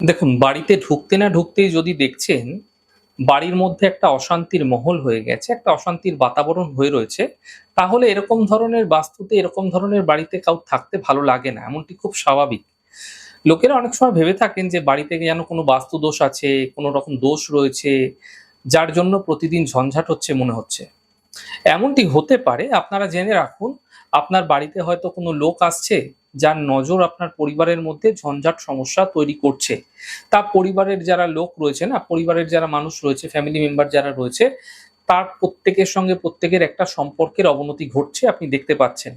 দেখুন, বাড়িতে ঢুকতে না ঢুকতেই যদি দেখছেন, বাড়ির মধ্যে একটা অশান্তির মহল হয়ে গেছে, একটা অশান্তির বাতাবরণ হয়ে রয়েছে, তাহলে এরকম ধরনের বাস্তুতে এরকম ধরনের বাড়িতে কারো থাকতে ভালো লাগে না। এমনটি খুব স্বাভাবিক। লোকেরা অনেক সময় ভেবে থাকেন যে বাড়িতে যেন কোনো বাস্তুদোষ আছে, কোনো রকম দোষ রয়েছে, যার জন্য প্রতিদিন ঝঞ্ঝাট হচ্ছে মনে হচ্ছে। এমনটি হতে পারে। আপনারা জেনে রাখুন, আপনার বাড়িতে হয়তো কোনো লোক আসছে, যার নজর আপনার পরিবারের মধ্যে ঝঞ্ঝাট সমস্যা তৈরি করছে। তা পরিবারের যারা লোক রয়েছে না, পরিবারের যারা মানুষ রয়েছে, ফ্যামিলি মেম্বার যারা রয়েছে, তার প্রত্যেকের সঙ্গে প্রত্যেকের একটা সম্পর্কের অবনতি ঘটছে আপনি দেখতে পাচ্ছেন।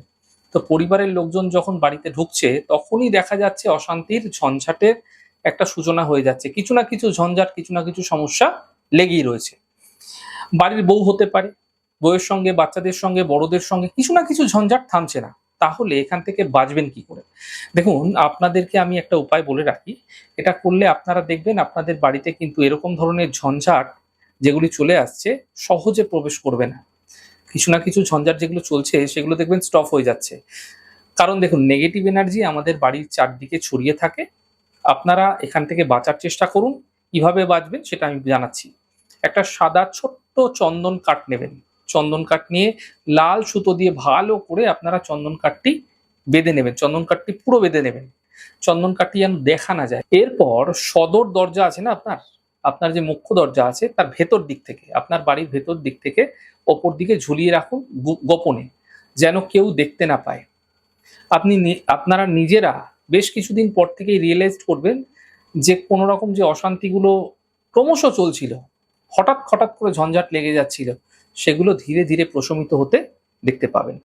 তো পরিবারের লোকজন যখন বাড়িতে ঢুকছে, তখনই দেখা যাচ্ছে অশান্তির ঝঞ্ঝাটের একটা সূচনা হয়ে যাচ্ছে। কিছু না কিছু ঝঞ্ঝাট, কিছু না কিছু সমস্যা লেগেই রয়েছে। বাড়ির বউ হতে পারে। বউয়ের সঙ্গে, বাচ্চাদের সঙ্গে, বড়দের সঙ্গে কিছু না কিছু ঝঞ্ঝাট থামছে না। তাহলে এখান থেকে বাঁচবেন কি করে? দেখুন, আপনাদেরকে আমি একটা উপায় বলে রাখি। এটা করলে আপনারা দেখবেন আপনাদের বাড়িতে কিন্তু এরকম ধরনের ঝঞ্ঝাট যেগুলি চলে আসছে, সহজে প্রবেশ করবে না। কিছু না কিছু ঝঞ্ঝাট যেগুলো চলছে সেগুলো দেখবেন স্টপ হয়ে যাচ্ছে। কারণ দেখুন, নেগেটিভ এনার্জি আমাদের বাড়ির চারদিকে ছড়িয়ে থাকে। আপনারা এখান থেকে বাঁচার চেষ্টা করুন। কিভাবে বাঁচবেন সেটা আমি জানাচ্ছি। একটা সাদা ছোট্ট চন্দন কাঠ নেবেন। চন্দন কাঠ নিয়ে লাল সুতো দিয়ে ভালো করে আপনারা চন্দন কাঠটি বেঁধে নেবেন। চন্দন কাঠটি পুরো বেঁধে নেবেন। চন্দন কাঠটি যেন দেখা না যায়। এরপর সদর দরজা আছে না আপনার? আপনার যে মুখ্য দরজা আছে তার ভেতর দিক থেকে, আপনার বাড়ির ভেতর দিক থেকে ওপর দিকে ঝুলিয়ে রাখুন গোপনে। যেন কেউ দেখতে না পায়। আপনারা নিজেরা বেশ কিছুদিন পর থেকেই রিয়ালাইজ করবেন যে কোনো রকম যে অশান্তিগুলো ক্রমশ চলছিল, হঠাৎ করে ঝঞ্ঝাট লেগে যাচ্ছিল, সেগুলো ধীরে ধীরে প্রশমিত হতে দেখতে পাবেন।